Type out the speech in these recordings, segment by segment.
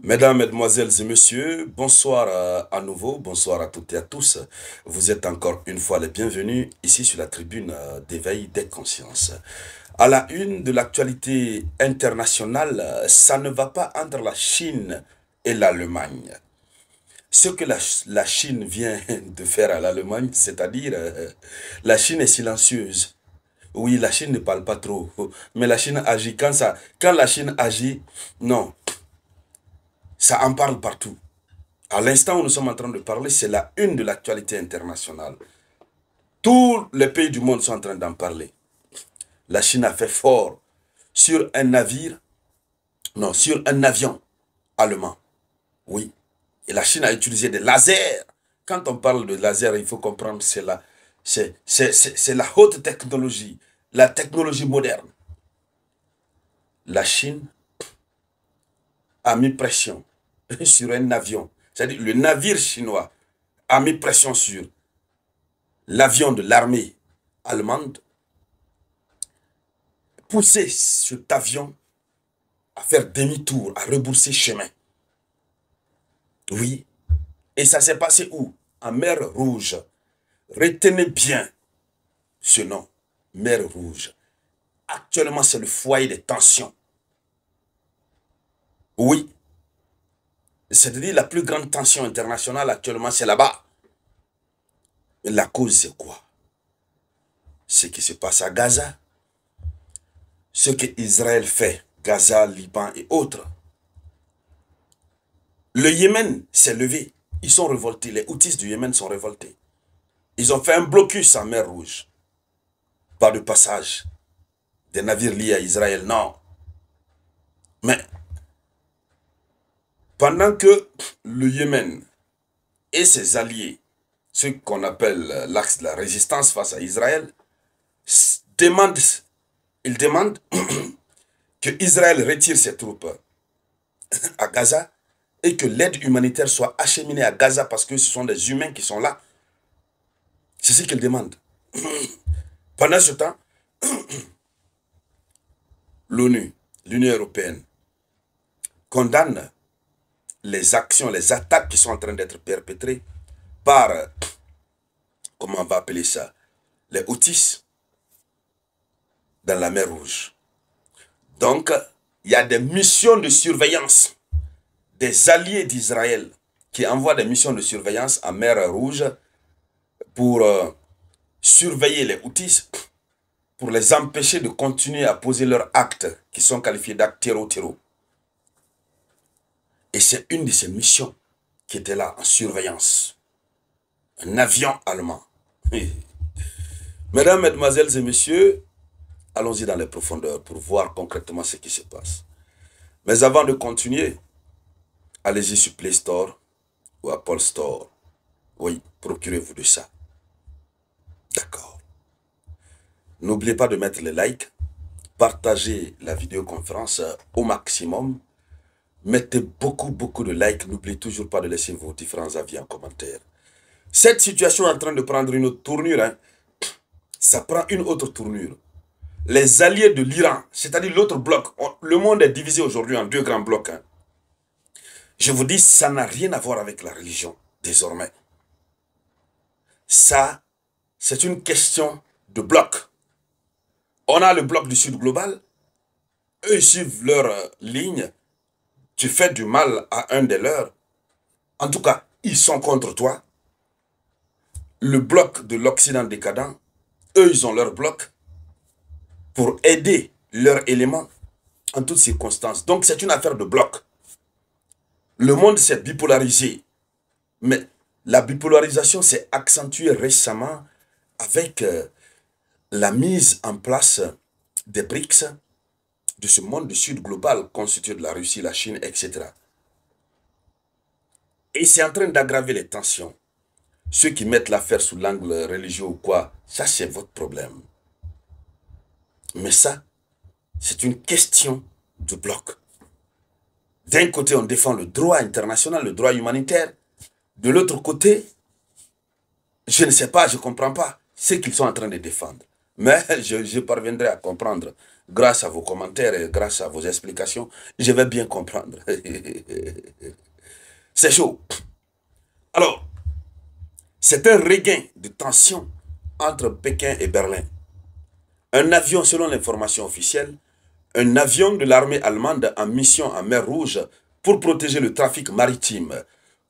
Mesdames, Mesdemoiselles et Messieurs, bonsoir à nouveau, bonsoir à toutes et à tous. Vous êtes encore une fois les bienvenus ici sur la tribune d'éveil des consciences. À la une de l'actualité internationale, ça ne va pas entre la Chine et l'Allemagne. Ce que la Chine vient de faire à l'Allemagne, c'est-à-dire la Chine est silencieuse. Oui, la Chine ne parle pas trop, mais la Chine agit quand la Chine agit, non, ça en parle partout. À l'instant où nous sommes en train de parler, c'est la une de l'actualité internationale. Tous les pays du monde sont en train d'en parler. La Chine a fait fort sur un navire, non, sur un avion allemand. Oui. Et la Chine a utilisé des lasers. Quand on parle de laser, il faut comprendre que c'est la haute technologie, la technologie moderne. La Chine a mis pression sur un avion. C'est-à-dire le navire chinois a mis pression sur l'avion de l'armée allemande, poussé cet avion à faire demi-tour, à rebourser chemin. Oui. Et ça s'est passé où? En mer Rouge. Retenez bien ce nom, mer Rouge. Actuellement, c'est le foyer des tensions. Oui. C'est-à-dire la plus grande tension internationale actuellement, c'est là-bas. Mais la cause, c'est quoi? Ce qui se passe à Gaza, ce que Israël fait, Gaza, Liban et autres. Le Yémen s'est levé. Ils sont révoltés. Les Houthis du Yémen sont révoltés. Ils ont fait un blocus en mer Rouge. Pas de passage des navires liés à Israël, non. Mais pendant que le Yémen et ses alliés, ceux qu'on appelle l'axe de la résistance face à Israël, demandent, ils demandent que Israël retire ses troupes à Gaza et que l'aide humanitaire soit acheminée à Gaza parce que ce sont des humains qui sont là. C'est ce qu'ils demandent. Pendant ce temps, l'ONU, l'Union européenne, condamne les actions, les attaques qui sont en train d'être perpétrées par, comment on va appeler ça, les Houthis dans la mer Rouge. Donc, il y a des missions de surveillance des alliés d'Israël qui envoient des missions de surveillance en mer Rouge pour surveiller les Houthis, pour les empêcher de continuer à poser leurs actes qui sont qualifiés d'actes terreau-terreau. Et c'est une de ces missions qui était là en surveillance. Un avion allemand. Mesdames, Mesdemoiselles et Messieurs, allons-y dans les profondeurs pour voir concrètement ce qui se passe. Mais avant de continuer, allez-y sur Play Store ou Apple Store. Oui, procurez-vous de ça. D'accord. N'oubliez pas de mettre les likes, partagez la vidéoconférence au maximum. Mettez beaucoup de likes. N'oubliez toujours pas de laisser vos différents avis en commentaire. Cette situation est en train de prendre une autre tournure. Hein. Ça prend une autre tournure. Les alliés de l'Iran, c'est-à-dire l'autre bloc, le monde est divisé aujourd'hui en deux grands blocs. Hein. Je vous dis, ça n'a rien à voir avec la religion, désormais. Ça, c'est une question de bloc. On a le bloc du Sud global. Eux, ils suivent leur ligne. Tu fais du mal à un des leurs. En tout cas, ils sont contre toi. Le bloc de l'Occident décadent, eux, ils ont leur bloc pour aider leurs éléments en toutes circonstances. Donc, c'est une affaire de bloc. Le monde s'est bipolarisé. Mais la bipolarisation s'est accentuée récemment avec la mise en place des BRICS, de ce monde du Sud global constitué de la Russie, la Chine, etc. Et c'est en train d'aggraver les tensions. Ceux qui mettent l'affaire sous l'angle religieux ou quoi, ça c'est votre problème. Mais ça, c'est une question de bloc. D'un côté, on défend le droit international, le droit humanitaire. De l'autre côté, je ne sais pas, je ne comprends pas ce qu'ils sont en train de défendre. Mais je parviendrai à comprendre grâce à vos commentaires et grâce à vos explications, je vais bien comprendre. C'est chaud. Alors, c'est un regain de tension entre Pékin et Berlin. Un avion, selon l'information officielle, un avion de l'armée allemande en mission en mer Rouge pour protéger le trafic maritime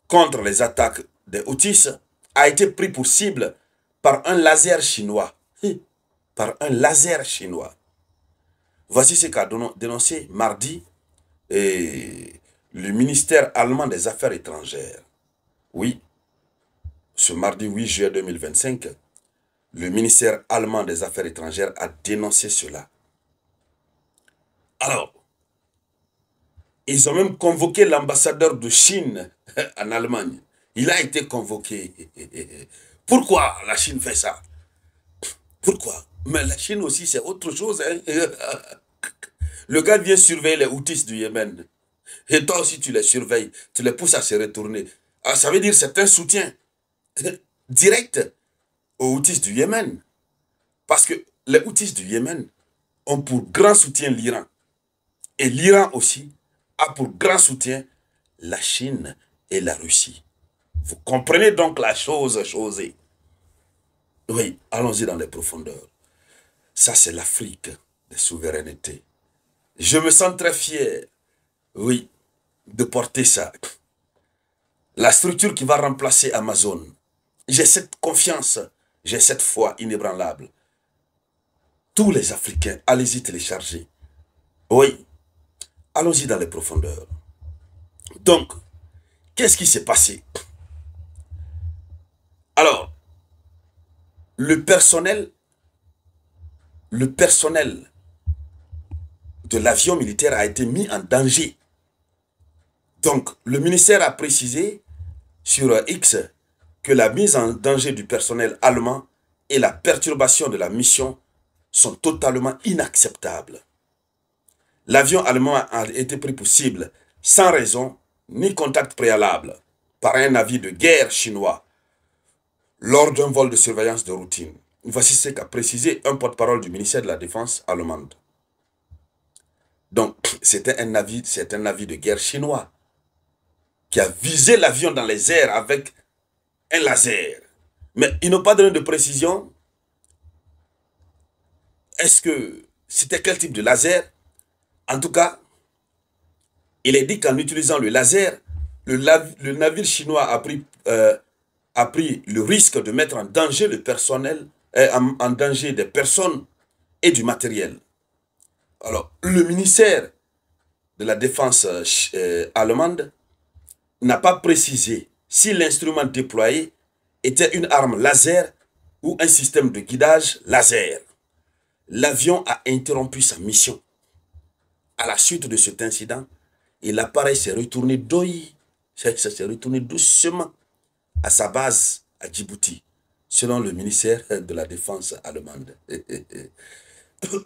contre les attaques des Houthis a été pris pour cible par un laser chinois. Par un laser chinois. Voici ce qu'a dénoncé mardi le ministère allemand des Affaires étrangères. Oui, ce mardi 8 juillet 2025, le ministère allemand des Affaires étrangères a dénoncé cela. Alors, ils ont même convoqué l'ambassadeur de Chine en Allemagne. Il a été convoqué. Pourquoi la Chine fait ça? Pourquoi? Mais la Chine aussi, c'est autre chose. Hein? Le gars vient surveiller les Houthis du Yémen. Et toi aussi, tu les surveilles. Tu les pousses à se retourner. Ah, ça veut dire que c'est un soutien direct aux Houthis du Yémen. Parce que les Houthis du Yémen ont pour grand soutien l'Iran. Et l'Iran aussi a pour grand soutien la Chine et la Russie. Vous comprenez donc la chose chosée. Oui, allons-y dans les profondeurs. Ça, c'est l'Afrique des souverainetés. Je me sens très fier, oui, de porter ça. La structure qui va remplacer Amazon. J'ai cette confiance, j'ai cette foi inébranlable. Tous les Africains, allez-y télécharger. Oui, allons-y dans les profondeurs. Donc, qu'est-ce qui s'est passé? Alors, le personnel de l'avion militaire a été mis en danger. Donc, le ministère a précisé sur X que la mise en danger du personnel allemand et la perturbation de la mission sont totalement inacceptables. L'avion allemand a été pris pour cible sans raison ni contact préalable par un navire de guerre chinois lors d'un vol de surveillance de routine. Voici ce qu'a précisé un porte-parole du ministère de la Défense allemande. Donc, c'est un navire de guerre chinois qui a visé l'avion dans les airs avec un laser. Mais ils n'ont pas donné de précision. Est-ce que c'était quel type de laser? En tout cas, il est dit qu'en utilisant le laser, le navire chinois a pris le risque de mettre en danger le personnel, en danger des personnes et du matériel. Alors, le ministère de la Défense allemande n'a pas précisé si l'instrument déployé était une arme laser ou un système de guidage laser. L'avion a interrompu sa mission. À la suite de cet incident, et l'appareil s'est retourné s'est retourné doucement à sa base à Djibouti, selon le ministère de la Défense allemande.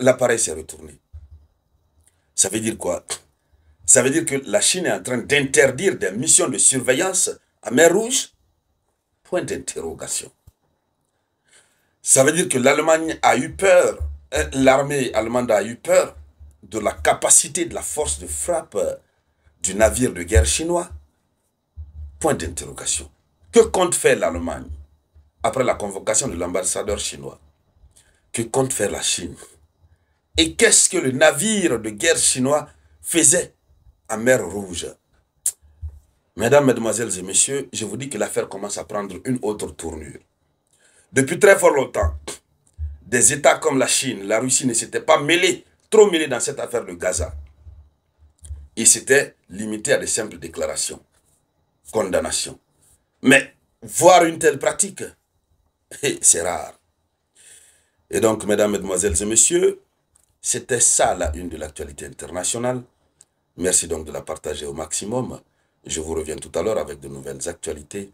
L'appareil s'est retourné. Ça veut dire quoi? Ça veut dire que la Chine est en train d'interdire des missions de surveillance à mer Rouge? Point d'interrogation. Ça veut dire que l'Allemagne a eu peur, l'armée allemande a eu peur de la capacité de la force de frappe du navire de guerre chinois? Point d'interrogation. Que compte faire l'Allemagne après la convocation de l'ambassadeur chinois? Que compte faire la Chine? Et qu'est-ce que le navire de guerre chinois faisait en mer Rouge? Mesdames, Mesdemoiselles et Messieurs, je vous dis que l'affaire commence à prendre une autre tournure. Depuis très fort longtemps, des États comme la Chine, la Russie ne s'étaient pas trop mêlés dans cette affaire de Gaza. Ils s'étaient limités à des simples déclarations, condamnations. Mais voir une telle pratique, c'est rare. Et donc, mesdames, mesdemoiselles et messieurs, c'était ça la une de l'actualité internationale. Merci donc de la partager au maximum. Je vous reviens tout à l'heure avec de nouvelles actualités.